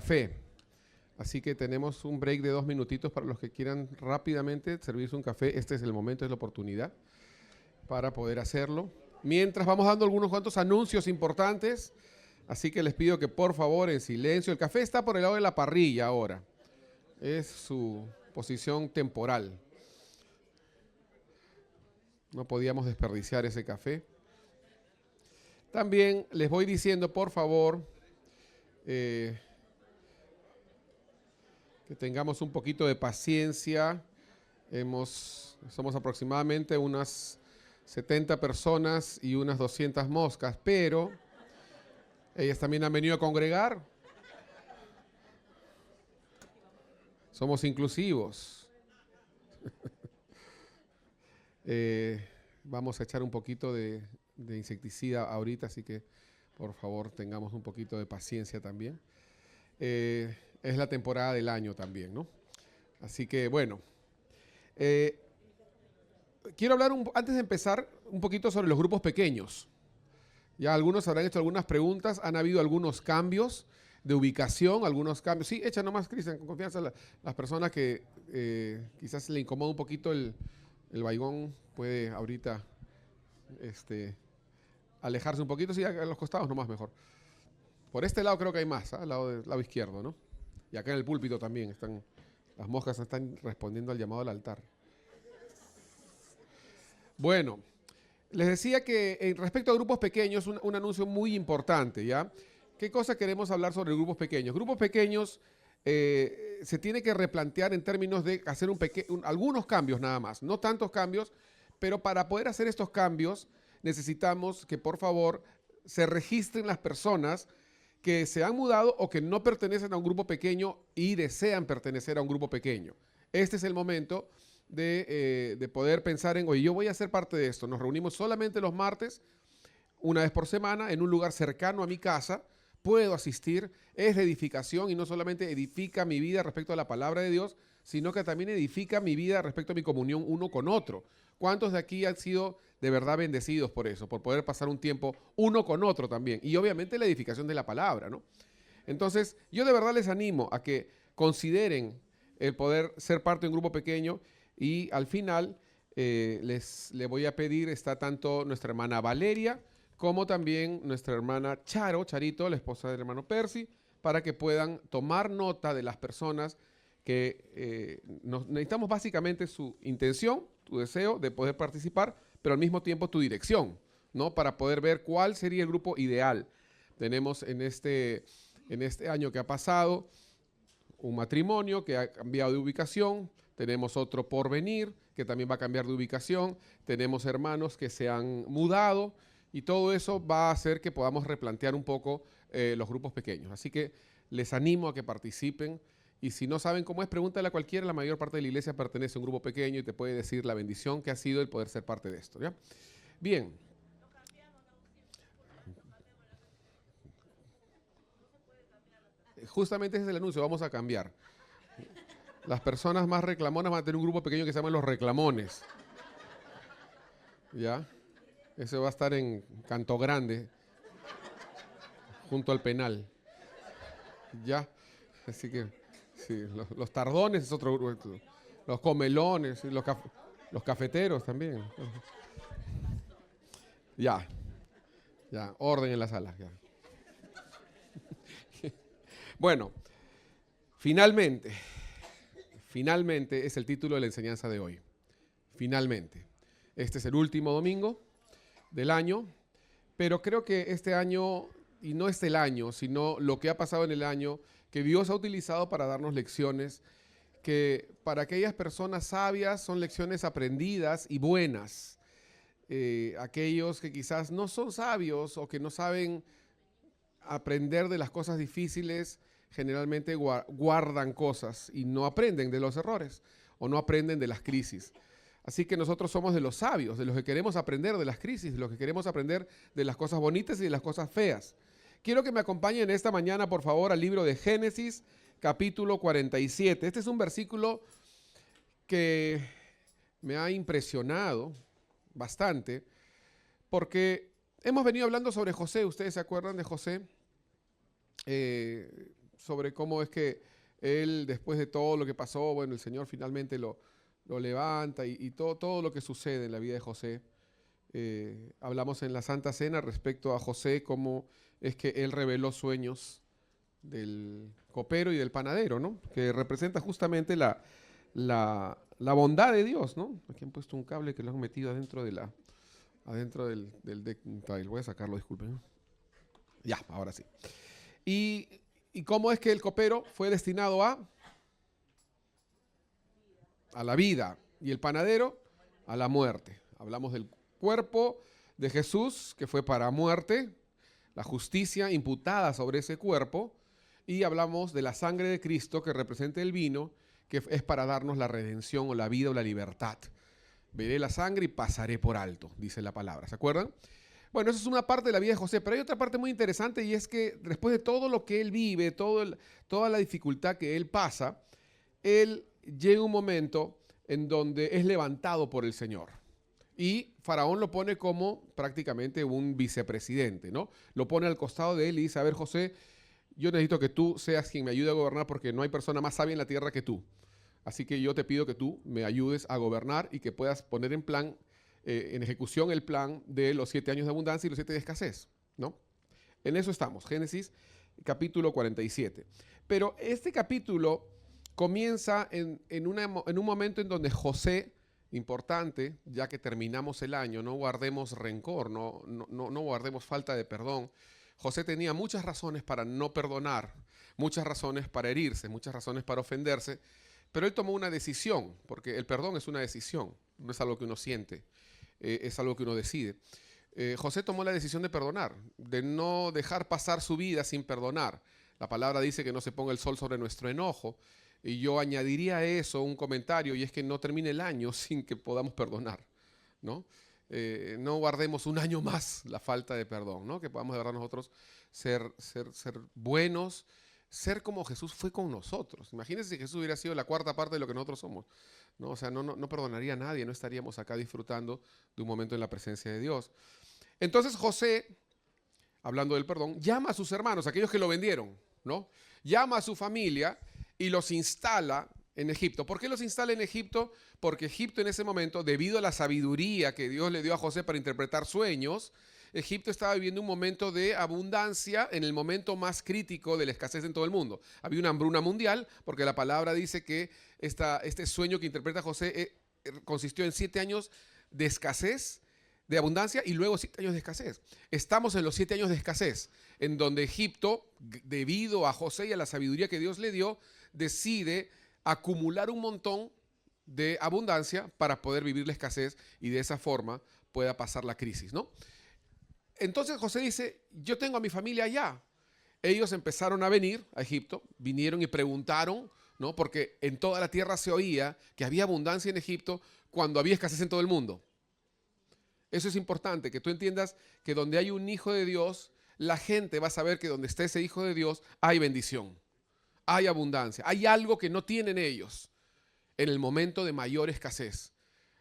café. Así que tenemos un break de 2 minutitos para los que quieran rápidamente servirse un café. Este es el momento, es la oportunidad para poder hacerlo. Mientras vamos dando algunos cuantos anuncios importantes, así que les pido que por favor en silencio. El café está por el lado de la parrilla ahora. Es su posición temporal. No podíamos desperdiciar ese café. También les voy diciendo, por favor, que tengamos un poquito de paciencia. Somos aproximadamente unas 70 personas y unas 200 moscas, pero ellas también han venido a congregar. Somos inclusivos. Vamos a echar un poquito de insecticida ahorita, así que por favor tengamos un poquito de paciencia también. Es la temporada del año también, ¿no? Así que bueno, quiero hablar antes de empezar un poquito sobre los grupos pequeños. Ya algunos habrán hecho algunas preguntas, han habido algunos cambios de ubicación, algunos cambios. Sí, echa nomás, Cristian, con confianza. Las personas que quizás le incomoda un poquito el vaigón, puede ahorita alejarse un poquito. Sí, a los costados nomás mejor. Por este lado creo que hay más, al lado izquierdo, ¿no? Y acá en el púlpito también las moscas están respondiendo al llamado al altar. Bueno, les decía que respecto a grupos pequeños, un anuncio muy importante, ¿ya? ¿Qué cosa queremos hablar sobre grupos pequeños? Grupos pequeños se tiene que replantear en términos de hacer algunos cambios nada más, no tantos cambios, pero para poder hacer estos cambios necesitamos que por favor se registren las personas que se han mudado o que no pertenecen a un grupo pequeño y desean pertenecer a un grupo pequeño. Este es el momento de poder pensar en, oye, yo voy a ser parte de esto. Nos reunimos solamente los martes, una vez por semana, en un lugar cercano a mi casa. Puedo asistir, es de edificación y no solamente edifica mi vida respecto a la palabra de Dios, sino que también edifica mi vida respecto a mi comunión uno con otro. ¿Cuántos de aquí han sido de verdad bendecidos por eso, por poder pasar un tiempo uno con otro también? Y obviamente la edificación de la palabra, ¿no? Entonces, yo de verdad les animo a que consideren el poder ser parte de un grupo pequeño y al final le voy a pedir, está tanto nuestra hermana Valeria como también nuestra hermana Charito, la esposa del hermano Percy, para que puedan tomar nota de las personas que necesitamos básicamente su intención, tu deseo de poder participar, pero al mismo tiempo tu dirección, ¿no? Para poder ver cuál sería el grupo ideal. Tenemos en este año que ha pasado un matrimonio que ha cambiado de ubicación, tenemos otro por venir que también va a cambiar de ubicación, tenemos hermanos que se han mudado y todo eso va a hacer que podamos replantear un poco los grupos pequeños. Así que les animo a que participen. Y si no saben cómo es, pregúntale a cualquiera. La mayor parte de la iglesia pertenece a un grupo pequeño y te puede decir la bendición que ha sido el poder ser parte de esto, ¿ya? Bien. Justamente ese es el anuncio, vamos a cambiar. Las personas más reclamonas van a tener un grupo pequeño que se llama los reclamones. ¿Ya? Ese va a estar en Canto Grande, junto al penal. ¿Ya? Así que... sí, los tardones es otro grupo, los comelones, los cafeteros también. Ya, orden en la sala. Ya. Bueno, finalmente es el título de la enseñanza de hoy. Finalmente. Este es el último domingo del año, pero creo que este año, y no es el año, sino lo que ha pasado en el año, que Dios ha utilizado para darnos lecciones, que para aquellas personas sabias son lecciones aprendidas y buenas. Aquellos que quizás no son sabios o que no saben aprender de las cosas difíciles, generalmente guardan cosas y no aprenden de los errores o no aprenden de las crisis. Así que nosotros somos de los sabios, de los que queremos aprender de las crisis, de los que queremos aprender de las cosas bonitas y de las cosas feas. Quiero que me acompañen esta mañana, por favor, al libro de Génesis, capítulo 47. Este es un versículo que me ha impresionado bastante, porque hemos venido hablando sobre José. ¿Ustedes se acuerdan de José? sobre cómo es que él, después de todo lo que pasó, bueno, el Señor finalmente lo levanta y todo lo que sucede en la vida de José. Hablamos en la Santa Cena respecto a José, cómo es que él reveló sueños del copero y del panadero, ¿no? Que representa justamente la bondad de Dios, ¿no? Aquí han puesto un cable que lo han metido adentro del deck tile. Voy a sacarlo, disculpen. Ya, ahora sí. Y cómo es que el copero fue destinado a la vida y el panadero a la muerte. Hablamos del cuerpo de Jesús, que fue para muerte, la justicia imputada sobre ese cuerpo, y hablamos de la sangre de Cristo, que representa el vino, que es para darnos la redención o la vida o la libertad. Veré la sangre y pasaré por alto, dice la palabra. ¿Se acuerdan? Bueno, eso es una parte de la vida de José, pero hay otra parte muy interesante, y es que después de todo lo que él vive, toda la dificultad que él pasa, él llega un momento en donde es levantado por el Señor. Y Faraón lo pone como prácticamente un vicepresidente, ¿no? Lo pone al costado de él y dice: a ver, José, yo necesito que tú seas quien me ayude a gobernar, porque no hay persona más sabia en la tierra que tú. Así que yo te pido que tú me ayudes a gobernar y que puedas poner en ejecución el plan de los 7 años de abundancia y los 7 de escasez, ¿no? En eso estamos, Génesis capítulo 47. Pero este capítulo comienza en un momento en donde José, importante, ya que terminamos el año, no guardemos rencor, no guardemos falta de perdón. José tenía muchas razones para no perdonar, muchas razones para herirse, muchas razones para ofenderse, pero él tomó una decisión, porque el perdón es una decisión, no es algo que uno siente, es algo que uno decide. José tomó la decisión de perdonar, de no dejar pasar su vida sin perdonar. La palabra dice que no se ponga el sol sobre nuestro enojo, y yo añadiría a eso un comentario, y es que no termine el año sin que podamos perdonar, ¿no? No guardemos un año más la falta de perdón, ¿no? Que podamos de verdad nosotros ser buenos, ser como Jesús fue con nosotros. Imagínense si Jesús hubiera sido la cuarta parte de lo que nosotros somos, ¿no? O sea, no perdonaría a nadie, no estaríamos acá disfrutando de un momento en la presencia de Dios. Entonces José, hablando del perdón, llama a sus hermanos, aquellos que lo vendieron, ¿no? Llama a su familia y los instala en Egipto. ¿Por qué los instala en Egipto? Porque Egipto en ese momento, debido a la sabiduría que Dios le dio a José para interpretar sueños, Egipto estaba viviendo un momento de abundancia en el momento más crítico de la escasez en todo el mundo. Había una hambruna mundial, porque la palabra dice que este sueño que interpreta José consistió en 7 años de escasez, de abundancia, y luego 7 años de escasez. Estamos en los 7 años de escasez, en donde Egipto, debido a José y a la sabiduría que Dios le dio, decide acumular un montón de abundancia para poder vivir la escasez y de esa forma pueda pasar la crisis, ¿no? Entonces José dice: yo tengo a mi familia allá. Ellos empezaron a venir a Egipto, vinieron y preguntaron, ¿no? Porque en toda la tierra se oía que había abundancia en Egipto cuando había escasez en todo el mundo. Eso es importante, que tú entiendas que donde hay un hijo de Dios, la gente va a saber que donde está ese hijo de Dios hay bendición, hay abundancia, hay algo que no tienen ellos en el momento de mayor escasez.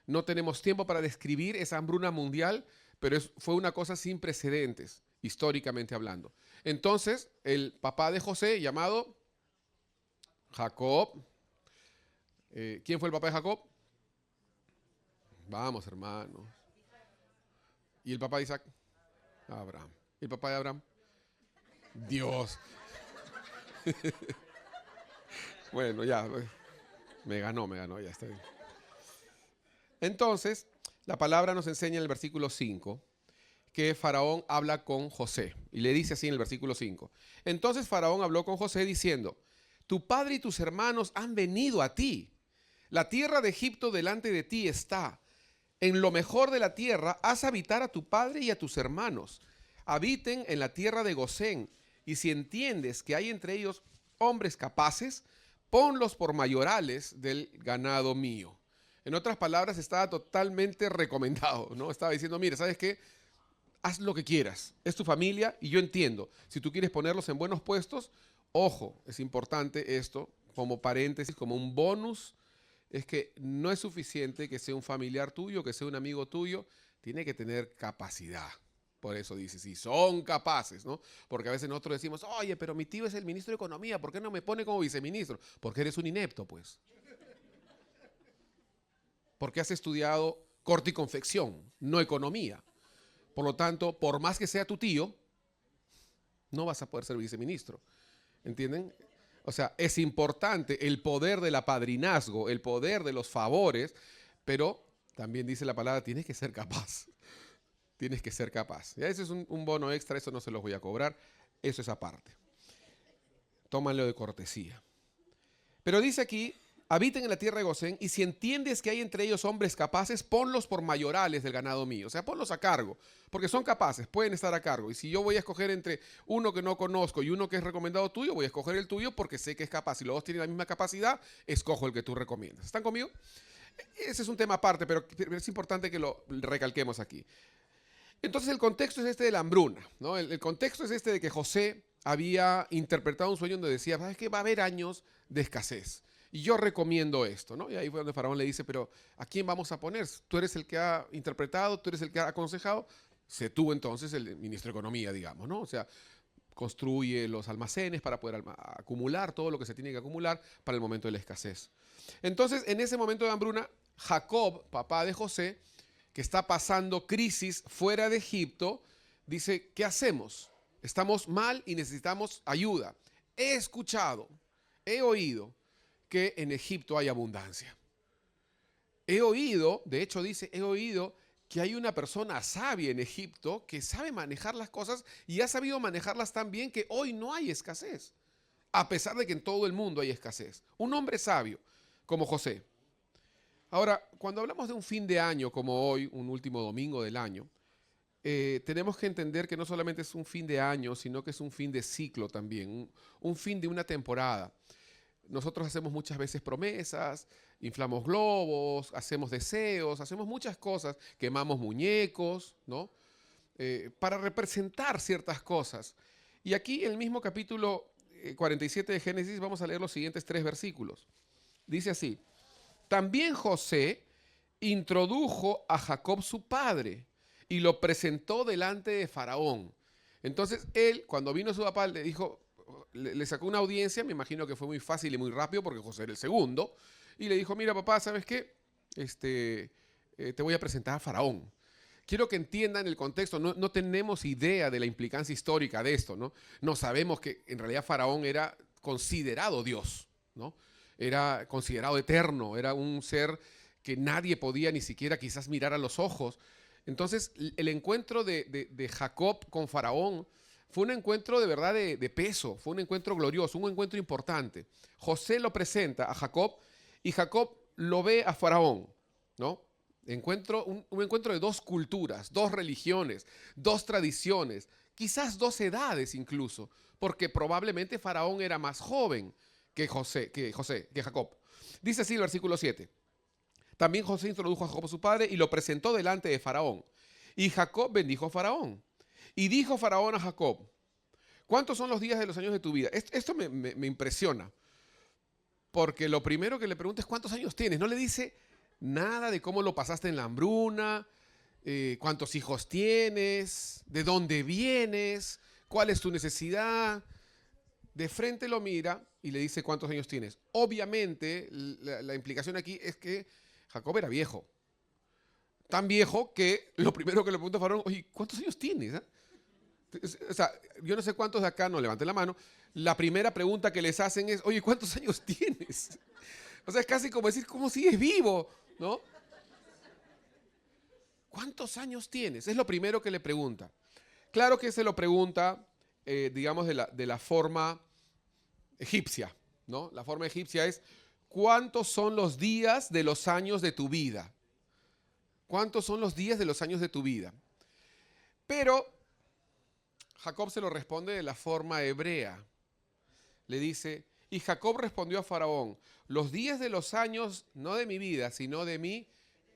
No tenemos tiempo para describir esa hambruna mundial, pero fue una cosa sin precedentes, históricamente hablando. Entonces, el papá de José, llamado Jacob, ¿quién fue el papá de Jacob? Vamos, hermanos. ¿Y el papá de Isaac? Abraham. ¿Y el papá de Abraham? Dios. Bueno, ya, me ganó, ya está bien. Entonces, la palabra nos enseña en el versículo 5 que Faraón habla con José. Y le dice así en el versículo 5. Entonces Faraón habló con José diciendo: tu padre y tus hermanos han venido a ti. La tierra de Egipto delante de ti está. En lo mejor de la tierra haz habitar a tu padre y a tus hermanos. Habiten en la tierra de Gosén. Y si entiendes que hay entre ellos hombres capaces, ponlos por mayorales del ganado mío. En otras palabras, estaba totalmente recomendado, ¿no? Estaba diciendo: mira, ¿sabes qué? Haz lo que quieras, es tu familia y yo entiendo. Si tú quieres ponerlos en buenos puestos, ojo, es importante esto, como paréntesis, como un bonus, es que no es suficiente que sea un familiar tuyo, que sea un amigo tuyo, tiene que tener capacidad. Por eso dice, si son capaces, ¿no? Porque a veces nosotros decimos, oye, pero mi tío es el ministro de Economía, ¿por qué no me pone como viceministro? Porque eres un inepto, pues. Porque has estudiado corte y confección, no economía. Por lo tanto, por más que sea tu tío, no vas a poder ser viceministro. ¿Entienden? O sea, es importante el poder del apadrinazgo, el poder de los favores, pero también dice la palabra, tienes que ser capaz. Tienes que ser capaz. Ya ese es un bono extra, eso no se los voy a cobrar, eso es aparte. Tómanlo de cortesía. Pero dice aquí, habiten en la tierra de Gosén, y si entiendes que hay entre ellos hombres capaces, ponlos por mayorales del ganado mío. O sea, ponlos a cargo, porque son capaces, pueden estar a cargo. Y si yo voy a escoger entre uno que no conozco y uno que es recomendado tuyo, voy a escoger el tuyo porque sé que es capaz. Si los dos tienen la misma capacidad, escojo el que tú recomiendas. ¿Están conmigo? Ese es un tema aparte, pero es importante que lo recalquemos aquí. Entonces el contexto es este de la hambruna, ¿no? El contexto es este de que José había interpretado un sueño donde decía, ¿sabes qué? Va a haber años de escasez. Y yo recomiendo esto, ¿no? Y ahí fue donde Faraón le dice, pero ¿a quién vamos a poner? Tú eres el que ha interpretado, tú eres el que ha aconsejado. Sé tú entonces el ministro de Economía, digamos, ¿no? O sea, construye los almacenes para poder acumular todo lo que se tiene que acumular para el momento de la escasez. Entonces, en ese momento de hambruna, Jacob, papá de José, que está pasando crisis fuera de Egipto, dice, ¿qué hacemos? Estamos mal y necesitamos ayuda. He escuchado, he oído que en Egipto hay abundancia. He oído, de hecho dice, he oído que hay una persona sabia en Egipto que sabe manejar las cosas y ha sabido manejarlas tan bien que hoy no hay escasez, a pesar de que en todo el mundo hay escasez. Un hombre sabio como José. Ahora, cuando hablamos de un fin de año como hoy, un último domingo del año, tenemos que entender que no solamente es un fin de año, sino que es un fin de ciclo también, un fin de una temporada. Nosotros hacemos muchas veces promesas, inflamos globos, hacemos deseos, hacemos muchas cosas, quemamos muñecos, ¿no? Para representar ciertas cosas. Y aquí en el mismo capítulo 47 de Génesis vamos a leer los siguientes 3 versículos. Dice así, también José introdujo a Jacob su padre y lo presentó delante de Faraón. Entonces él, cuando vino su papá, le dijo, le sacó una audiencia, me imagino que fue muy fácil y muy rápido porque José era el segundo, y le dijo, mira papá, ¿sabes qué? Te voy a presentar a Faraón. Quiero que entiendan el contexto, no tenemos idea de la implicancia histórica de esto, ¿no? No sabemos que en realidad Faraón era considerado Dios, ¿no? Era considerado eterno, era un ser que nadie podía ni siquiera quizás mirar a los ojos. Entonces, el encuentro de Jacob con Faraón fue un encuentro de verdad de peso, fue un encuentro glorioso, un encuentro importante. José lo presenta a Jacob y Jacob lo ve a Faraón, ¿no? Un encuentro de 2 culturas, 2 religiones, 2 tradiciones, quizás 2 edades incluso, porque probablemente Faraón era más joven que Jacob. Dice así el versículo 7. También José introdujo a Jacob su padre y lo presentó delante de Faraón. Y Jacob bendijo a Faraón. Y dijo Faraón a Jacob, ¿cuántos son los días de los años de tu vida? Esto me impresiona, porque lo primero que le pregunta es ¿cuántos años tienes? No le dice nada de cómo lo pasaste en la hambruna, cuántos hijos tienes, de dónde vienes, cuál es tu necesidad. De frente lo mira y le dice cuántos años tienes. Obviamente, la implicación aquí es que Jacob era viejo. Tan viejo que lo primero que le pregunta a Faraón, oye, ¿cuántos años tienes? O sea, yo no sé cuántos de acá, no levanten la mano. La primera pregunta que les hacen es, oye, ¿cuántos años tienes? O sea, es casi como decir, ¿cómo sigues vivo? ¿No? ¿Cuántos años tienes? Es lo primero que le pregunta. Claro que se lo pregunta, digamos, de la forma egipcia, ¿no? La forma egipcia es, ¿cuántos son los días de los años de tu vida? ¿Cuántos son los días de los años de tu vida? Pero Jacob se lo responde de la forma hebrea. Le dice, y Jacob respondió a Faraón, los días de los años, no de mi vida, sino de mi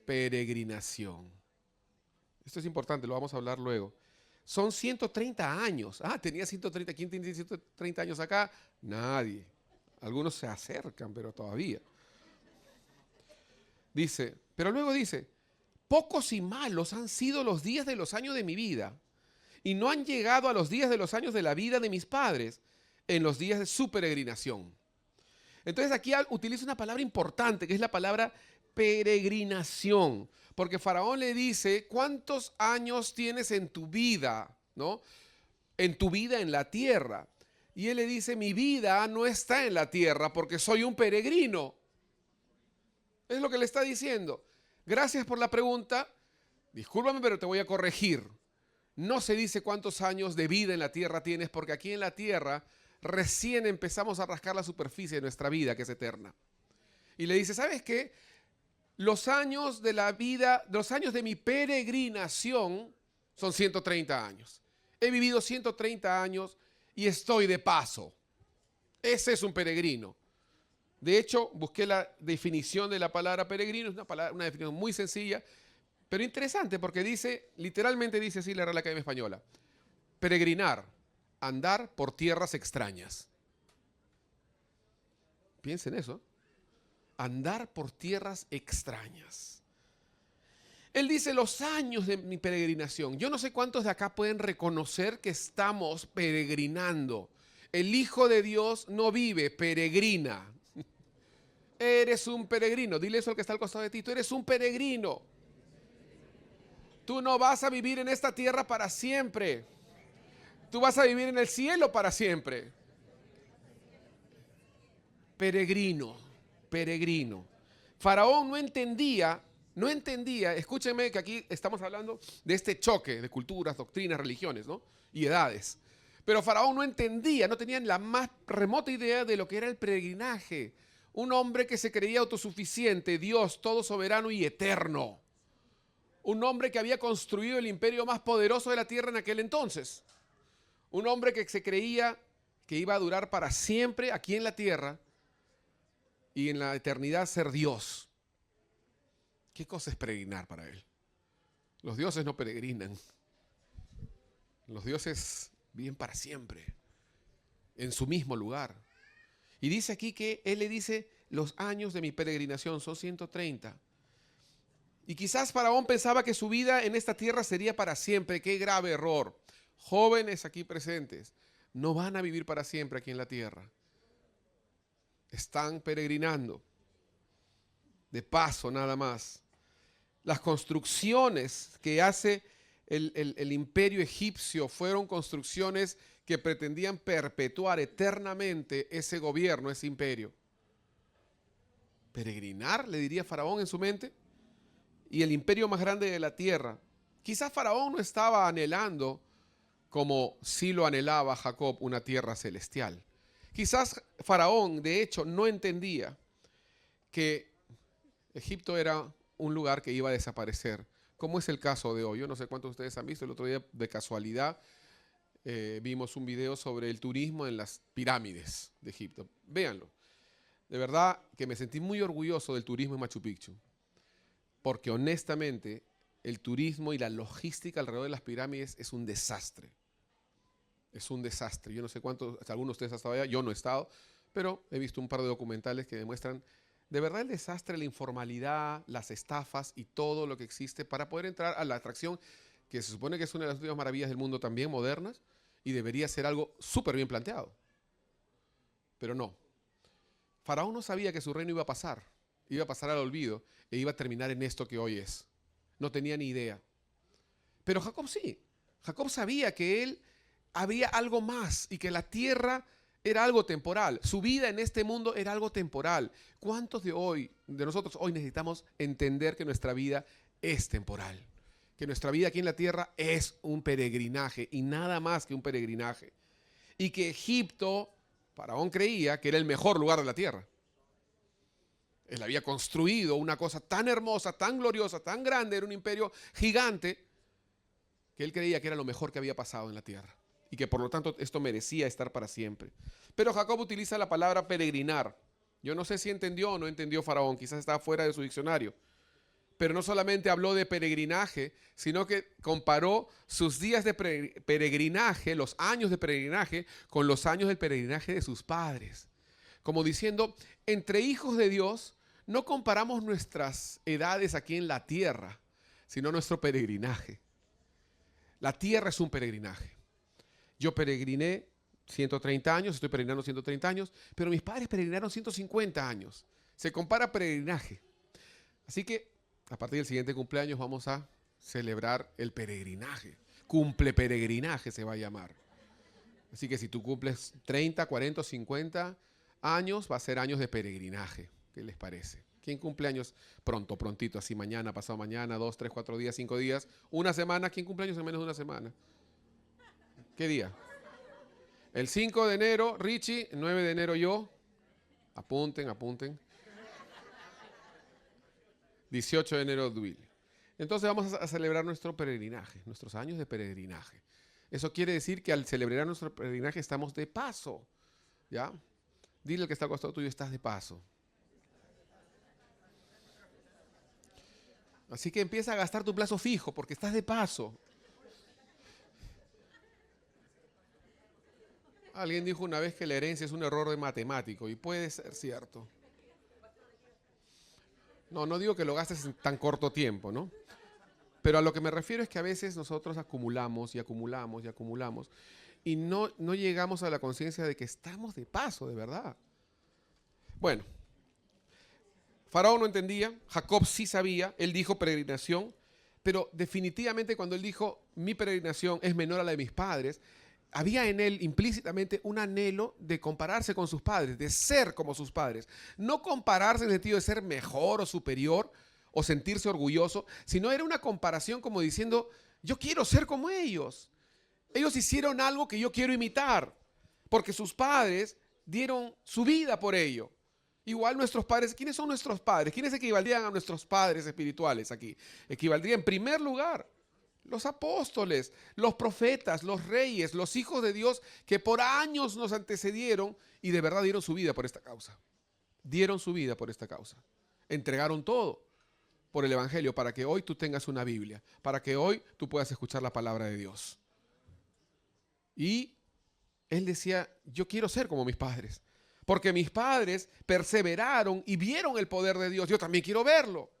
peregrinación. Esto es importante, lo vamos a hablar luego. Son 130 años. Ah, tenía 130. ¿Quién tiene 130 años acá? Nadie. Algunos se acercan, pero todavía. Dice, pero luego dice, pocos y malos han sido los días de los años de mi vida. y no han llegado a los días de los años de la vida de mis padres en los días de su peregrinación. Entonces aquí utiliza una palabra importante, que es la palabra peregrinación, porque Faraón le dice, ¿cuántos años tienes en tu vida, ¿no? En tu vida en la tierra. Y él le dice, mi vida no está en la tierra porque soy un peregrino. Es lo que le está diciendo. Gracias por la pregunta. Discúlpame, pero te voy a corregir. No se dice cuántos años de vida en la tierra tienes, porque aquí en la tierra recién empezamos a rascar la superficie de nuestra vida, que es eterna. Y le dice, ¿sabes qué? Los años de la vida, los años de mi peregrinación son 130 años. He vivido 130 años y estoy de paso. Ese es un peregrino. De hecho, busqué la definición de la palabra peregrino, es una definición muy sencilla, pero interesante porque dice, literalmente dice así la Real Academia Española, peregrinar, andar por tierras extrañas. Piensen eso. Andar por tierras extrañas. Él dice los años de mi peregrinación. Yo no sé cuántos de acá pueden reconocer que estamos peregrinando. El Hijo de Dios no vive, peregrina. Eres un peregrino. Dile eso al que está al costado de ti. Tú eres un peregrino. Tú no vas a vivir en esta tierra para siempre. Tú vas a vivir en el cielo para siempre. Peregrino, peregrino. Faraón no entendía, escúchenme que aquí estamos hablando de este choque de culturas, doctrinas, religiones, ¿no? Y edades. Pero Faraón no entendía, no tenía la más remota idea de lo que era el peregrinaje. Un hombre que se creía autosuficiente, Dios, todo soberano y eterno. Un hombre que había construido el imperio más poderoso de la tierra en aquel entonces. Un hombre que se creía que iba a durar para siempre aquí en la tierra y en la eternidad ser Dios. ¿Qué cosa es peregrinar para él? Los dioses no peregrinan. Los dioses viven para siempre, en su mismo lugar. Y dice aquí que él le dice, los años de mi peregrinación son 130. Y quizás Faraón pensaba que su vida en esta tierra sería para siempre. ¡Qué grave error! Jóvenes aquí presentes, no van a vivir para siempre aquí en la tierra. Están peregrinando. De paso nada más. Las construcciones que hace el imperio egipcio fueron construcciones que pretendían perpetuar eternamente ese gobierno, ese imperio. Peregrinar, le diría Faraón en su mente, y el imperio más grande de la tierra. Quizás Faraón no estaba anhelando, como sí lo anhelaba Jacob, una tierra celestial. Quizás Faraón, de hecho, no entendía que Egipto era un lugar que iba a desaparecer, como es el caso de hoy. Yo no sé cuántos de ustedes han visto, el otro día de casualidad vimos un video sobre el turismo en las pirámides de Egipto. Véanlo. De verdad que me sentí muy orgulloso del turismo en Machu Picchu, porque honestamente el turismo y la logística alrededor de las pirámides es un desastre. Es un desastre. Yo no sé cuántos, algunos de ustedes han estado allá, yo no he estado, pero he visto un par de documentales que demuestran de verdad el desastre, la informalidad, las estafas y todo lo que existe para poder entrar a la atracción que se supone que es una de las últimas maravillas del mundo también modernas y debería ser algo súper bien planteado. Pero no. Faraón no sabía que su reino iba a pasar al olvido e iba a terminar en esto que hoy es. No tenía ni idea. Pero Jacob sí. Jacob sabía que él había algo más y que la tierra era algo temporal. Su vida en este mundo era algo temporal. ¿Cuántos de nosotros hoy necesitamos entender que nuestra vida es temporal? Que nuestra vida aquí en la tierra es un peregrinaje y nada más que un peregrinaje. Y que Egipto, Faraón creía que era el mejor lugar de la tierra. Él había construido una cosa tan hermosa, tan gloriosa, tan grande, era un imperio gigante, que él creía que era lo mejor que había pasado en la tierra. Y que por lo tanto esto merecía estar para siempre. Pero Jacob utiliza la palabra peregrinar. Yo no sé si entendió o no entendió Faraón, quizás estaba fuera de su diccionario. Pero no solamente habló de peregrinaje, sino que comparó sus días de peregrinaje, los años de peregrinaje, con los años del peregrinaje de sus padres. Como diciendo, entre hijos de Dios no comparamos nuestras edades aquí en la tierra, sino nuestro peregrinaje. La tierra es un peregrinaje. Yo peregriné 130 años, estoy peregrinando 130 años, pero mis padres peregrinaron 150 años. Se compara peregrinaje. Así que a partir del siguiente cumpleaños vamos a celebrar el peregrinaje. Cumple peregrinaje se va a llamar. Así que si tú cumples 30, 40, 50 años, va a ser años de peregrinaje. ¿Qué les parece? ¿Quién cumple años pronto, prontito, así mañana, pasado mañana, 2, 3, 4 días, 5 días, una semana? ¿Quién cumple años en menos de una semana? ¿Qué día? El 5 de enero, Richie, el 9 de enero yo. Apunten, apunten. 18 de enero, Duil. Entonces vamos a celebrar nuestro peregrinaje, nuestros años de peregrinaje. Eso quiere decir que al celebrar nuestro peregrinaje estamos de paso, ¿ya? Dile al que está al costado tuyo, estás de paso. Así que empieza a gastar tu plazo fijo porque estás de paso. Alguien dijo una vez que la herencia es un error de matemático y puede ser cierto. No digo que lo gastes en tan corto tiempo, ¿no? Pero a lo que me refiero es que a veces nosotros acumulamos y acumulamos y acumulamos y no llegamos a la conciencia de que estamos de paso, de verdad. Bueno, Faraón no entendía, Jacob sí sabía, él dijo peregrinación, pero definitivamente cuando él dijo mi peregrinación es menor a la de mis padres, había en él implícitamente un anhelo de compararse con sus padres, de ser como sus padres. No compararse en el sentido de ser mejor o superior o sentirse orgulloso, sino era una comparación como diciendo, yo quiero ser como ellos. Ellos hicieron algo que yo quiero imitar, porque sus padres dieron su vida por ello. Igual nuestros padres, ¿quiénes son nuestros padres? ¿Quiénes equivaldrían a nuestros padres espirituales aquí? Equivaldría en primer lugar los apóstoles, los profetas, los reyes, los hijos de Dios que por años nos antecedieron y de verdad dieron su vida por esta causa. Dieron su vida por esta causa. Entregaron todo por el Evangelio para que hoy tú tengas una Biblia, para que hoy tú puedas escuchar la palabra de Dios. Y él decía, yo quiero ser como mis padres, porque mis padres perseveraron y vieron el poder de Dios. Yo también quiero verlo.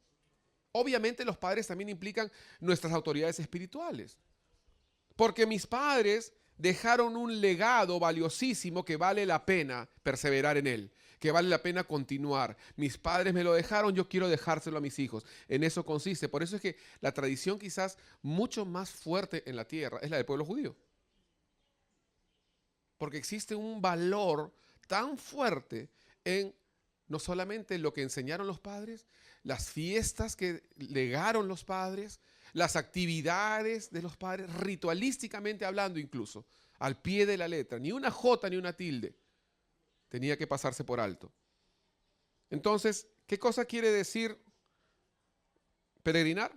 Obviamente los padres también implican nuestras autoridades espirituales. Porque mis padres dejaron un legado valiosísimo que vale la pena perseverar en él, que vale la pena continuar. Mis padres me lo dejaron, yo quiero dejárselo a mis hijos. En eso consiste. Por eso es que la tradición quizás mucho más fuerte en la tierra es la del pueblo judío. Porque existe un valor tan fuerte en no solamente lo que enseñaron los padres, las fiestas que legaron los padres, las actividades de los padres, ritualísticamente hablando incluso, al pie de la letra, ni una jota ni una tilde tenía que pasarse por alto. Entonces, ¿qué cosa quiere decir peregrinar?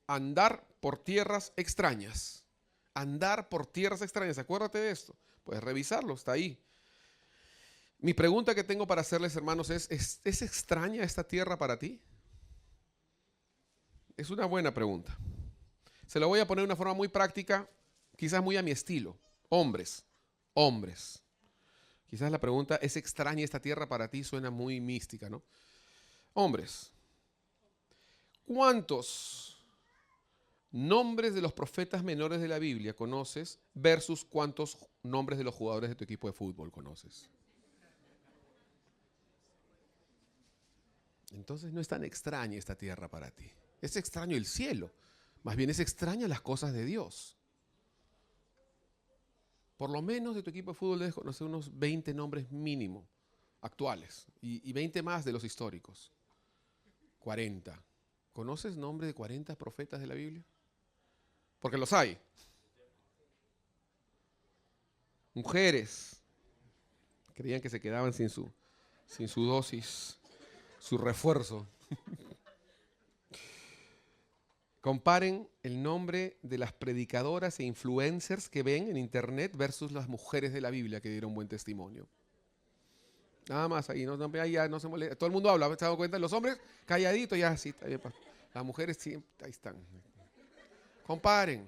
Andar por tierras extrañas. Andar por tierras extrañas, acuérdate de esto, puedes revisarlo, está ahí. Mi pregunta que tengo para hacerles, hermanos, ¿es extraña esta tierra para ti? Es una buena pregunta. Se lo voy a poner de una forma muy práctica, quizás muy a mi estilo. Hombres. Quizás la pregunta, ¿es extraña esta tierra para ti? Suena muy mística, ¿no? Hombres. ¿Cuántos nombres de los profetas menores de la Biblia conoces versus cuántos nombres de los jugadores de tu equipo de fútbol conoces? Entonces no es tan extraña esta tierra para ti. Es extraño el cielo. Más bien es extraña las cosas de Dios. Por lo menos de tu equipo de fútbol debes conocer unos 20 nombres mínimo actuales y 20 más de los históricos. 40. ¿Conoces nombres de 40 profetas de la Biblia? Porque los hay. Mujeres. Creían que se quedaban sin su dosis, su refuerzo. Comparen el nombre de las predicadoras e influencers que ven en internet versus las mujeres de la Biblia que dieron buen testimonio. Nada más ahí, ahí ya no se molesta. Todo el mundo habla, ¿se han dado cuenta? Los hombres calladitos, ya sí, está bien. Las mujeres siempre, ahí están. Comparen.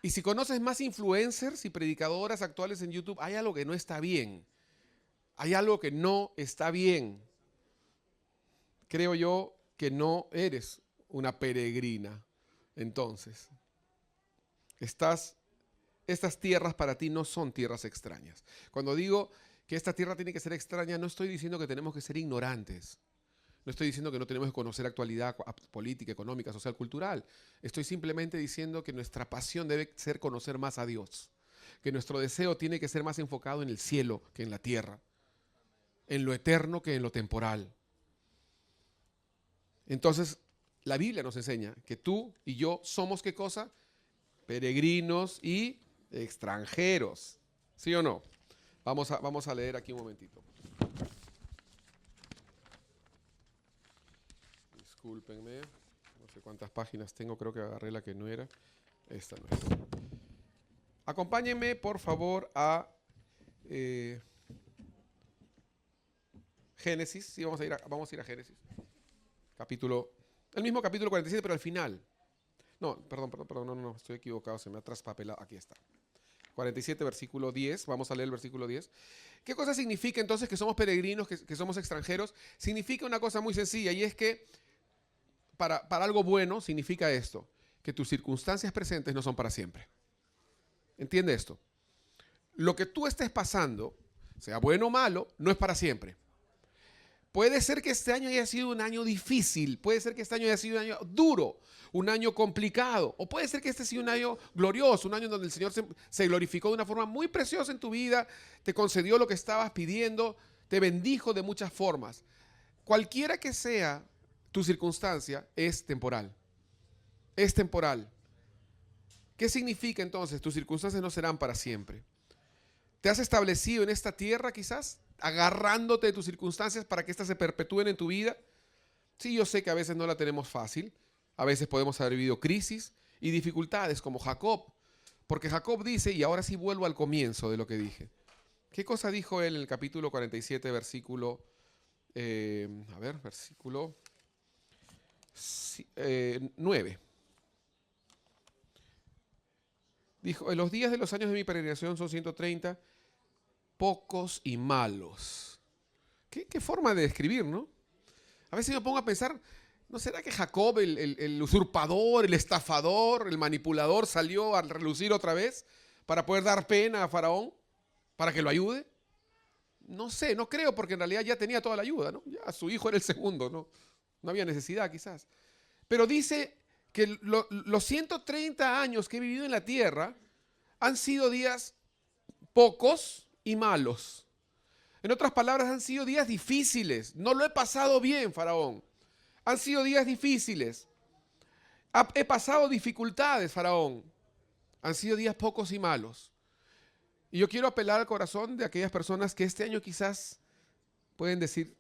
Y si conoces más influencers y predicadoras actuales en YouTube, hay algo que no está bien. Hay algo que no está bien. Creo yo que no eres una peregrina. Entonces, estas tierras para ti no son tierras extrañas. Cuando digo que esta tierra tiene que ser extraña, no estoy diciendo que tenemos que ser ignorantes. No estoy diciendo que no tenemos que conocer actualidad política, económica, social, cultural. Estoy simplemente diciendo que nuestra pasión debe ser conocer más a Dios. Que nuestro deseo tiene que ser más enfocado en el cielo que en la tierra. En lo eterno que en lo temporal. Entonces, la Biblia nos enseña que tú y yo somos, ¿qué cosa? Peregrinos y extranjeros. ¿Sí o no? Vamos a leer aquí un momentito. Discúlpenme, no sé cuántas páginas tengo, creo que agarré la que no era. Esta no es. Acompáñenme, por favor, a Génesis. Sí, vamos a ir a Génesis. El mismo capítulo 47, pero al final. No, perdón, no, estoy equivocado, se me ha traspapelado. Aquí está. 47, versículo 10. Vamos a leer el versículo 10. ¿Qué cosa significa entonces que somos peregrinos, que somos extranjeros? Significa una cosa muy sencilla, y es que para algo bueno significa esto, que tus circunstancias presentes no son para siempre. ¿Entiende esto? Lo que tú estés pasando, sea bueno o malo, no es para siempre. Puede ser que este año haya sido un año difícil, puede ser que este año haya sido un año duro, un año complicado, o puede ser que este haya sido un año glorioso, un año donde el Señor se glorificó de una forma muy preciosa en tu vida, te concedió lo que estabas pidiendo, te bendijo de muchas formas. Cualquiera que sea tu circunstancia, es temporal. Es temporal. ¿Qué significa entonces? Tus circunstancias no serán para siempre. ¿Te has establecido en esta tierra quizás, agarrándote de tus circunstancias para que éstas se perpetúen en tu vida? Sí, yo sé que a veces no la tenemos fácil. A veces podemos haber vivido crisis y dificultades como Jacob. Porque Jacob dice, y ahora sí vuelvo al comienzo de lo que dije. ¿Qué cosa dijo él en el capítulo 47, versículo... versículo 9. Dijo, en los días de los años de mi peregrinación son 130, pocos y malos. ¿Qué forma de describir, no? A veces me pongo a pensar, ¿no será que Jacob, el usurpador, el estafador, el manipulador, salió a relucir otra vez para poder dar pena a Faraón, para que lo ayude? No sé, no creo, porque en realidad ya tenía toda la ayuda, ¿no? Ya su hijo era el segundo, ¿no? No había necesidad quizás. Pero dice que los 130 años que he vivido en la tierra han sido días pocos y malos. En otras palabras, han sido días difíciles. No lo he pasado bien, Faraón. Han sido días difíciles. He pasado dificultades, Faraón. Han sido días pocos y malos. Y yo quiero apelar al corazón de aquellas personas que este año quizás pueden decir,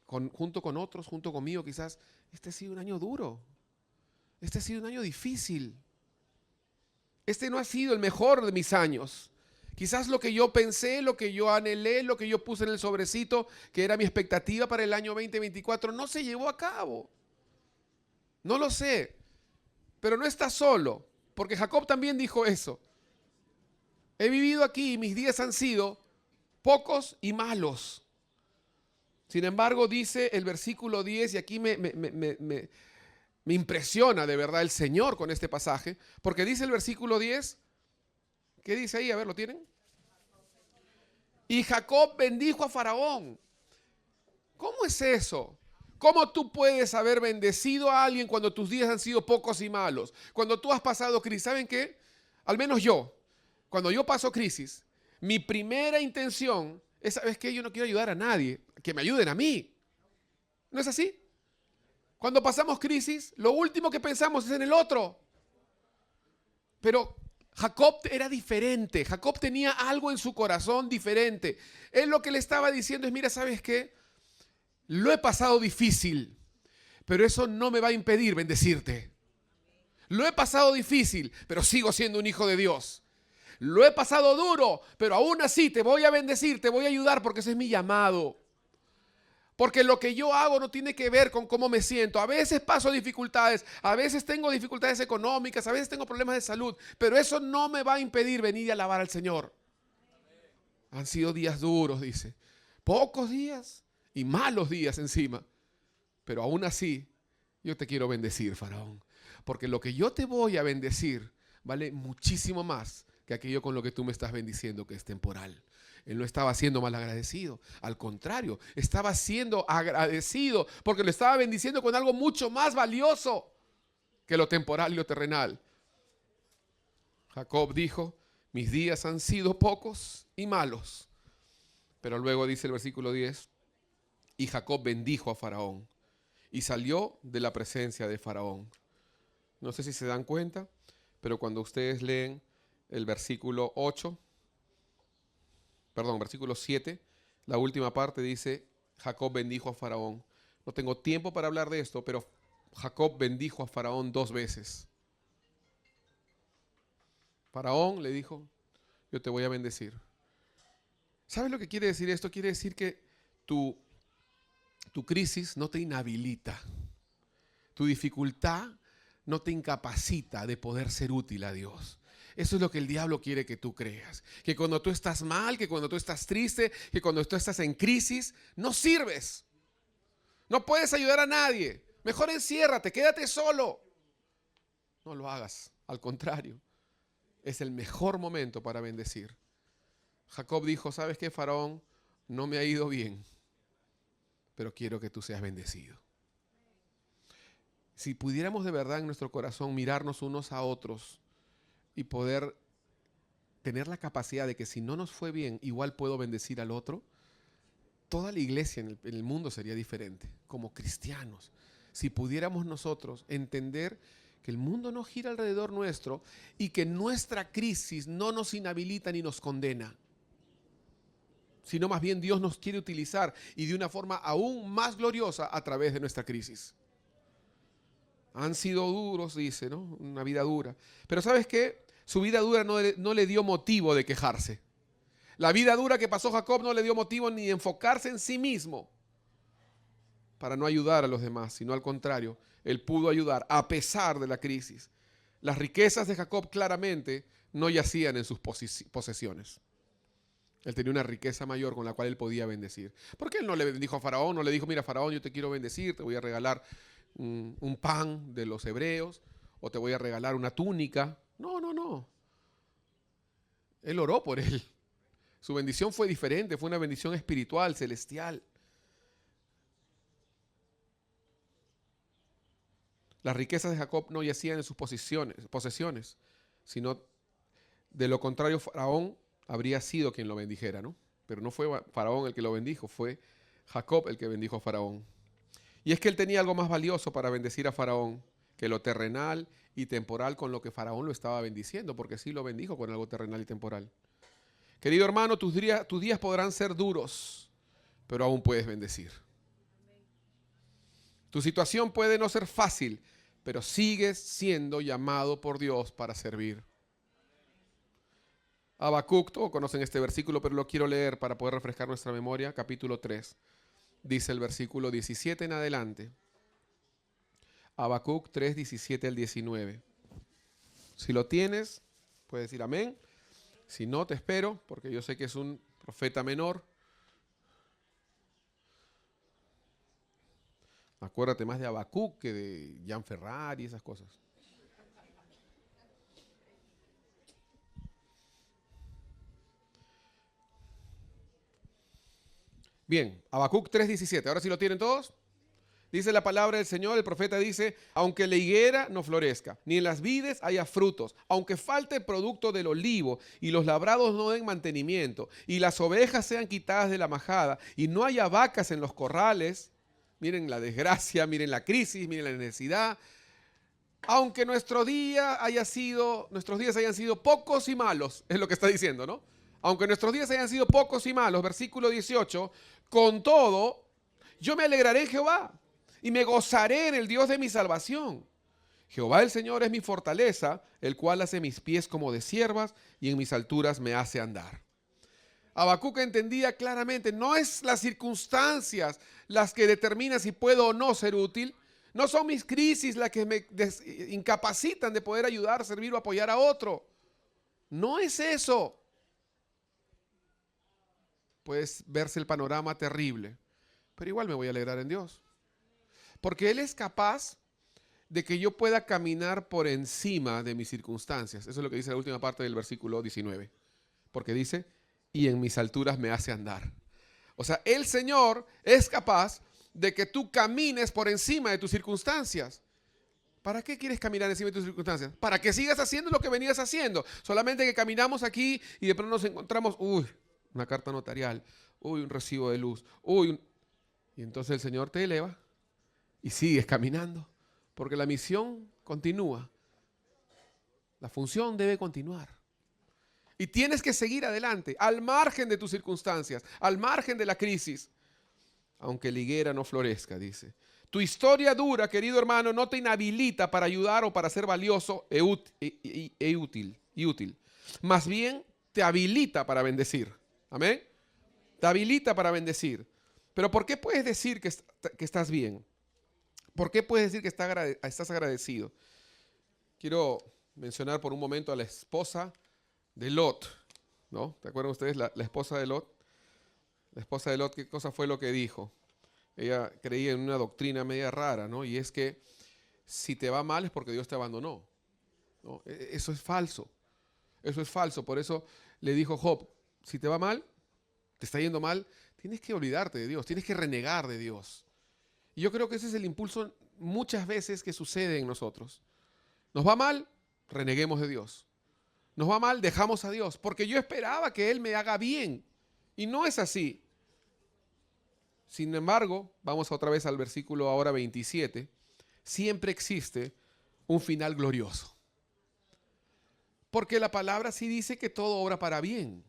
junto con otros, junto conmigo quizás, este ha sido un año duro. Este ha sido un año difícil. Este no ha sido el mejor de mis años. Quizás lo que yo pensé, lo que yo anhelé, lo que yo puse en el sobrecito, que era mi expectativa para el año 2024, no se llevó a cabo. No lo sé. Pero no está solo, porque Jacob también dijo eso. He vivido aquí y mis días han sido pocos y malos. Sin embargo, dice el versículo 10, y aquí me impresiona de verdad el Señor con este pasaje, porque dice el versículo 10, ¿qué dice ahí? A ver, ¿lo tienen? Y Jacob bendijo a Faraón. ¿Cómo es eso? ¿Cómo tú puedes haber bendecido a alguien cuando tus días han sido pocos y malos? Cuando tú has pasado crisis. ¿Saben qué? Al menos yo, cuando yo paso crisis, mi primera intención es, ¿sabes qué? Yo no quiero ayudar a nadie, que me ayuden a mí. ¿No es así? Cuando pasamos crisis, lo último que pensamos es en el otro. Pero Jacob era diferente. Jacob tenía algo en su corazón diferente. Él lo que le estaba diciendo es, mira, ¿sabes qué? Lo he pasado difícil, pero eso no me va a impedir bendecirte. Lo he pasado difícil, pero sigo siendo un hijo de Dios. Lo he pasado duro, pero aún así te voy a bendecir, te voy a ayudar porque ese es mi llamado. Porque lo que yo hago no tiene que ver con cómo me siento. A veces paso dificultades, a veces tengo dificultades económicas, a veces tengo problemas de salud, pero eso no me va a impedir venir y alabar al Señor. Han sido días duros, dice. Pocos días y malos días encima. Pero aún así, yo te quiero bendecir, Faraón. porque lo que yo te voy a bendecir vale muchísimo más que aquello con lo que tú me estás bendiciendo, que es temporal. Él no estaba siendo malagradecido, al contrario, estaba siendo agradecido porque lo estaba bendiciendo con algo mucho más valioso que lo temporal y lo terrenal. Jacob dijo, mis días han sido pocos y malos. Pero luego dice el versículo 10, y Jacob bendijo a Faraón y salió de la presencia de Faraón. No sé si se dan cuenta, pero cuando ustedes leen el versículo 7, la última parte dice, Jacob bendijo a Faraón. No tengo tiempo para hablar de esto, pero Jacob bendijo a Faraón 2 veces. Faraón le dijo, yo te voy a bendecir. ¿Sabes lo que quiere decir esto? Quiere decir que tu crisis no te inhabilita. Tu dificultad no te incapacita de poder ser útil a Dios. Eso es lo que el diablo quiere que tú creas. Que cuando tú estás mal, que cuando tú estás triste, que cuando tú estás en crisis, no sirves. No puedes ayudar a nadie. Mejor enciérrate, quédate solo. No lo hagas. Al contrario, es el mejor momento para bendecir. Jacob dijo, ¿sabes qué, Faraón? No me ha ido bien, pero quiero que tú seas bendecido. Si pudiéramos de verdad en nuestro corazón mirarnos unos a otros y poder tener la capacidad de que si no nos fue bien, igual puedo bendecir al otro, toda la iglesia en el mundo sería diferente, como cristianos. Si pudiéramos nosotros entender que el mundo no gira alrededor nuestro y que nuestra crisis no nos inhabilita ni nos condena, sino más bien Dios nos quiere utilizar y de una forma aún más gloriosa a través de nuestra crisis. Han sido duros, dice, ¿no? Una vida dura. Pero ¿sabes qué? Su vida dura no le dio motivo de quejarse. La vida dura que pasó Jacob no le dio motivo ni de enfocarse en sí mismo para no ayudar a los demás, sino al contrario, él pudo ayudar a pesar de la crisis. Las riquezas de Jacob claramente no yacían en sus posesiones. Él tenía una riqueza mayor con la cual él podía bendecir. ¿Por qué él no le bendijo a Faraón? No le dijo, mira, Faraón, yo te quiero bendecir, te voy a regalar un pan de los hebreos, o te voy a regalar una túnica. No, no, no. Él oró por él. Su bendición fue diferente, fue una bendición espiritual, celestial. Las riquezas de Jacob no yacían en sus posesiones, sino de lo contrario, Faraón habría sido quien lo bendijera, ¿no? Pero no fue Faraón el que lo bendijo, fue Jacob el que bendijo a Faraón. Y es que él tenía algo más valioso para bendecir a Faraón que lo terrenal y temporal con lo que Faraón lo estaba bendiciendo, porque sí lo bendijo con algo terrenal y temporal. Querido hermano, tus días podrán ser duros, pero aún puedes bendecir. Tu situación puede no ser fácil, pero sigues siendo llamado por Dios para servir. Habacuc, todos conocen este versículo, pero lo quiero leer para poder refrescar nuestra memoria. Capítulo 3, dice el versículo 17 en adelante. Habacuc 3, 17 al 19. Si lo tienes, puedes decir amén. Si no, te espero, porque yo sé que es un profeta menor. Acuérdate más de Habacuc que de Jean Ferrari y esas cosas. Bien, Habacuc 3:17. Ahora sí lo tienen todos. Dice la palabra del Señor, el profeta dice, aunque la higuera no florezca, ni en las vides haya frutos, aunque falte el producto del olivo y los labrados no den mantenimiento, y las ovejas sean quitadas de la majada, y no haya vacas en los corrales, miren la desgracia, miren la crisis, miren la necesidad, aunque nuestros días hayan sido pocos y malos, es lo que está diciendo, ¿no? Aunque nuestros días hayan sido pocos y malos, versículo 18, con todo, yo me alegraré en Jehová y me gozaré en el Dios de mi salvación. Jehová el Señor es mi fortaleza, el cual hace mis pies como de ciervas y en mis alturas me hace andar. Habacuc entendía claramente, no es las circunstancias las que determinan si puedo o no ser útil, no son mis crisis las que me incapacitan de poder ayudar, servir o apoyar a otro. No es eso. Puedes verse el panorama terrible, pero igual me voy a alegrar en Dios. Porque Él es capaz de que yo pueda caminar por encima de mis circunstancias. Eso es lo que dice la última parte del versículo 19. Porque dice, y en mis alturas me hace andar. O sea, el Señor es capaz de que tú camines por encima de tus circunstancias. ¿Para qué quieres caminar encima de tus circunstancias? Para que sigas haciendo lo que venías haciendo. Solamente que caminamos aquí y de pronto nos encontramos, una carta notarial, un recibo de luz, y entonces el Señor te eleva y sigues caminando. Porque la misión continúa. La función debe continuar. Y tienes que seguir adelante, al margen de tus circunstancias, al margen de la crisis. Aunque la higuera no florezca, dice. Tu historia dura, querido hermano, no te inhabilita para ayudar o para ser valioso e útil. Más bien, te habilita para bendecir. Amén. Te habilita para bendecir. Pero ¿por qué puedes decir que estás bien? ¿Por qué puedes decir que estás agradecido? Quiero mencionar por un momento a la esposa de Lot, ¿no? ¿Te acuerdan ustedes? La esposa de Lot. La esposa de Lot, ¿qué cosa fue lo que dijo? Ella creía en una doctrina media rara, ¿no? Y es que si te va mal es porque Dios te abandonó, ¿no? Eso es falso. Eso es falso. Por eso le dijo Job, si te va mal, te está yendo mal, tienes que olvidarte de Dios, tienes que renegar de Dios. Y yo creo que ese es el impulso muchas veces que sucede en nosotros. Nos va mal, reneguemos de Dios. Nos va mal, dejamos a Dios, porque yo esperaba que Él me haga bien. Y no es así. Sin embargo, vamos otra vez al versículo ahora 27. Siempre existe un final glorioso. Porque la palabra sí dice que todo obra para bien.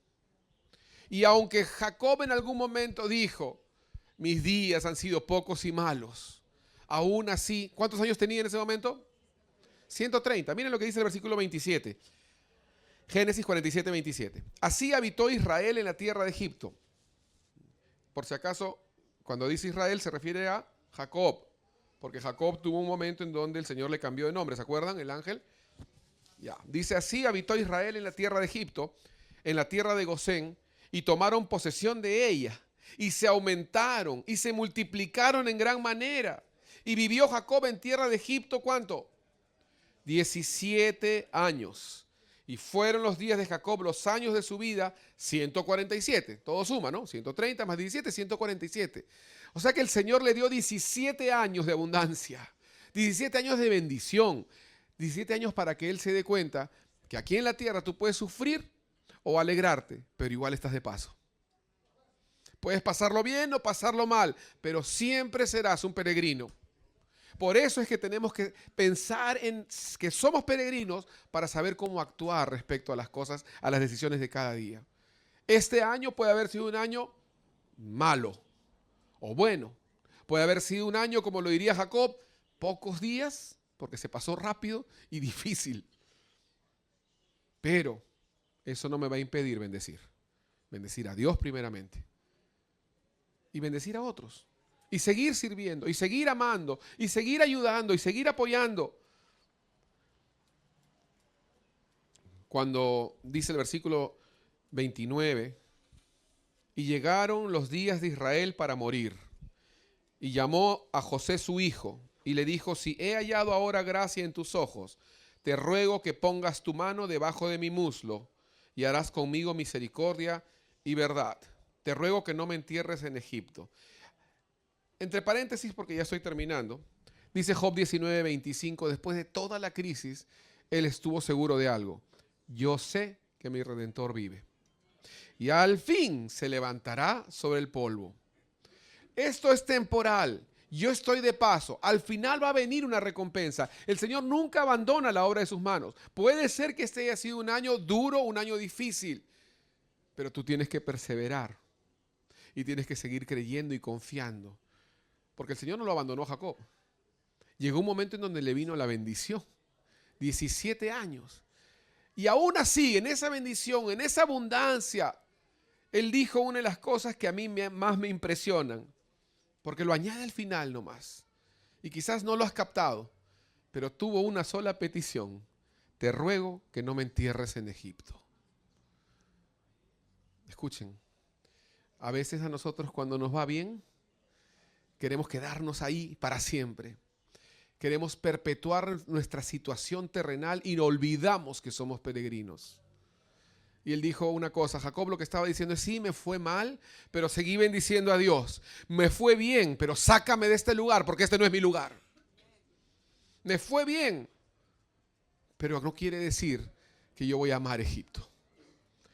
Y aunque Jacob en algún momento dijo, mis días han sido pocos y malos, aún así, ¿cuántos años tenía en ese momento? 130. Miren lo que dice el versículo 27. Génesis 47, 27. Así habitó Israel en la tierra de Egipto. Por si acaso, cuando dice Israel se refiere a Jacob, porque Jacob tuvo un momento en donde el Señor le cambió de nombre, ¿se acuerdan? El ángel. Ya. Dice, así habitó Israel en la tierra de Egipto, en la tierra de Gosén, y tomaron posesión de ella, y se aumentaron, y se multiplicaron en gran manera. Y vivió Jacob en tierra de Egipto, ¿cuánto? 17 años. Y fueron los días de Jacob, los años de su vida, 147. Todo suma, ¿no? 130 más 17, 147. O sea que el Señor le dio 17 años de abundancia, 17 años de bendición, 17 años para que Él se dé cuenta que aquí en la tierra tú puedes sufrir o alegrarte, pero igual estás de paso. Puedes pasarlo bien o pasarlo mal, pero siempre serás un peregrino. Por eso es que tenemos que pensar en que somos peregrinos para saber cómo actuar respecto a las cosas, a las decisiones de cada día. Este año puede haber sido un año malo o bueno. Puede haber sido un año, como lo diría Jacob, pocos días, porque se pasó rápido y difícil. Pero eso no me va a impedir bendecir. Bendecir a Dios primeramente. Y bendecir a otros. Y seguir sirviendo, y seguir amando, y seguir ayudando, y seguir apoyando. Cuando dice el versículo 29, y llegaron los días de Israel para morir, y llamó a José su hijo, y le dijo, si he hallado ahora gracia en tus ojos, te ruego que pongas tu mano debajo de mi muslo, y harás conmigo misericordia y verdad. Te ruego que no me entierres en Egipto. Entre paréntesis, porque ya estoy terminando, dice Job 19:25, después de toda la crisis, él estuvo seguro de algo. Yo sé que mi Redentor vive. Y al fin se levantará sobre el polvo. Esto es temporal. Yo estoy de paso. Al final va a venir una recompensa. El Señor nunca abandona la obra de sus manos. Puede ser que este haya sido un año duro, un año difícil, pero tú tienes que perseverar y tienes que seguir creyendo y confiando. Porque el Señor no lo abandonó a Jacob. Llegó un momento en donde le vino la bendición. 17 años. Y aún así, en esa bendición, en esa abundancia, Él dijo una de las cosas que a mí más me impresionan. Porque lo añade al final nomás. Y quizás no lo has captado, pero tuvo una sola petición. Te ruego que no me entierres en Egipto. Escuchen, a veces a nosotros cuando nos va bien, queremos quedarnos ahí para siempre. queremos perpetuar nuestra situación terrenal y olvidamos que somos peregrinos. Y él dijo una cosa, Jacob lo que estaba diciendo es, sí, me fue mal, pero seguí bendiciendo a Dios. Me fue bien, pero sácame de este lugar porque este no es mi lugar. Me fue bien, pero no quiere decir que yo voy a amar Egipto,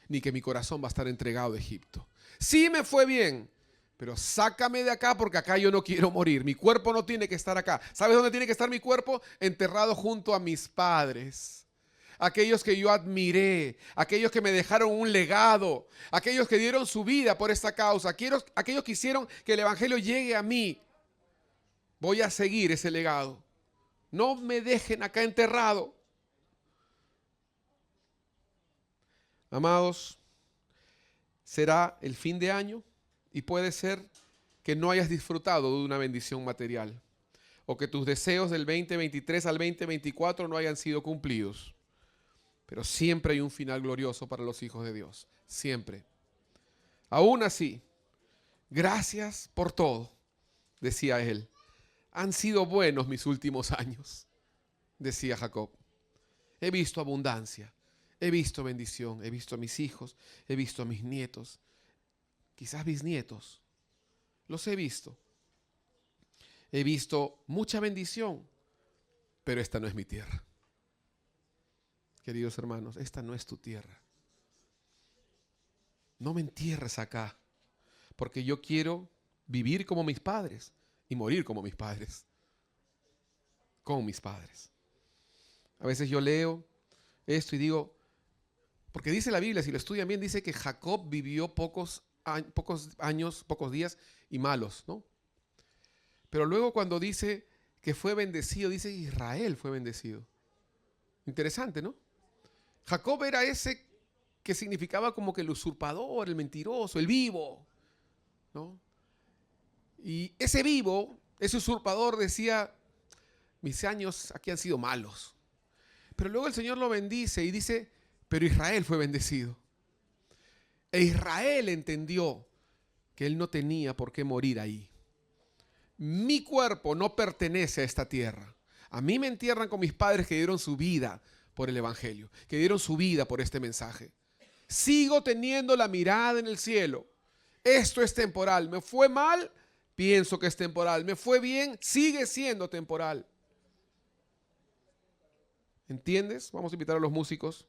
ni que mi corazón va a estar entregado a Egipto. Sí me fue bien, pero sácame de acá porque acá yo no quiero morir. Mi cuerpo no tiene que estar acá. ¿Sabes dónde tiene que estar mi cuerpo? Enterrado junto a mis padres. Aquellos que yo admiré, aquellos que me dejaron un legado, aquellos que dieron su vida por esta causa, aquellos que hicieron que el evangelio llegue a mí. Voy a seguir ese legado. No me dejen acá enterrado. Amados, será el fin de año y puede ser que no hayas disfrutado de una bendición material o que tus deseos del 2023 al 2024 no hayan sido cumplidos. Pero siempre hay un final glorioso para los hijos de Dios. Siempre. Aún así, gracias por todo, decía él. Han sido buenos mis últimos años, decía Jacob. He visto abundancia, he visto bendición, he visto a mis hijos, he visto a mis nietos, quizás bisnietos. Los he visto. He visto mucha bendición, pero esta no es mi tierra. Queridos hermanos, esta no es tu tierra. No me entierres acá, porque yo quiero vivir como mis padres y morir como mis padres. Como mis padres. A veces yo leo esto y digo, porque dice la Biblia, si lo estudian bien, dice que Jacob vivió pocos años, pocos días y malos, ¿no? Pero luego cuando dice que fue bendecido, dice Israel fue bendecido. Interesante, ¿no? Jacob era ese que significaba como que el usurpador, el mentiroso, el vivo, ¿no? Y ese vivo, ese usurpador decía, mis años aquí han sido malos. Pero luego el Señor lo bendice y dice, pero Israel fue bendecido. E Israel entendió que él no tenía por qué morir ahí. Mi cuerpo no pertenece a esta tierra. A mí me entierran con mis padres que dieron su vida por el evangelio, que dieron su vida por este mensaje. Sigo teniendo la mirada en el cielo. Esto es temporal. Me fue mal, pienso que es temporal. Me fue bien, sigue siendo temporal. ¿Entiendes? Vamos a invitar a los músicos.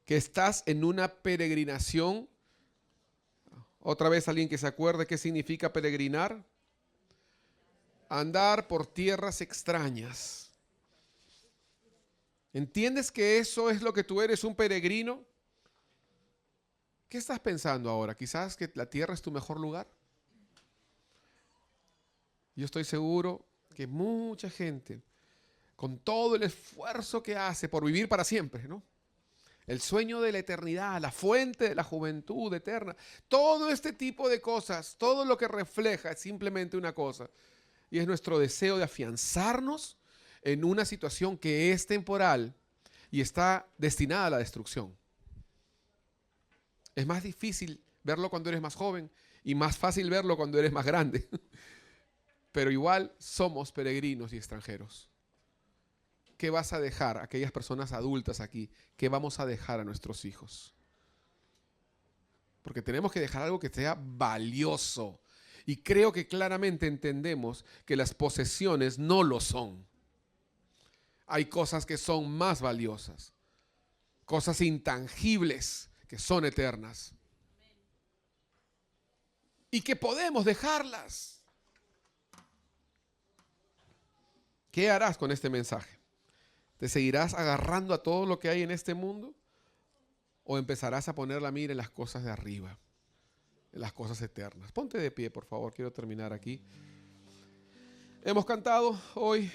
Que estás en una peregrinación. Otra vez alguien que se acuerde qué significa peregrinar. Andar por tierras extrañas. ¿Entiendes que eso es lo que tú eres, un peregrino? ¿Qué estás pensando ahora? ¿Quizás que la tierra es tu mejor lugar? Yo estoy seguro que mucha gente, con todo el esfuerzo que hace por vivir para siempre, ¿no? El sueño de la eternidad, la fuente de la juventud eterna, todo este tipo de cosas, todo lo que refleja es simplemente una cosa, y es nuestro deseo de afianzarnos en una situación que es temporal y está destinada a la destrucción. Es más difícil verlo cuando eres más joven y más fácil verlo cuando eres más grande. Pero igual somos peregrinos y extranjeros. ¿Qué vas a dejar a aquellas personas adultas aquí? ¿Qué vamos a dejar a nuestros hijos? Porque tenemos que dejar algo que sea valioso. Y creo que claramente entendemos que las posesiones no lo son. Hay cosas que son más valiosas. Cosas intangibles que son eternas. Y que podemos dejarlas. ¿Qué harás con este mensaje? ¿Te seguirás agarrando a todo lo que hay en este mundo? ¿O empezarás a poner la mira en las cosas de arriba? En las cosas eternas. Ponte de pie, por favor. Quiero terminar aquí. Hemos cantado hoy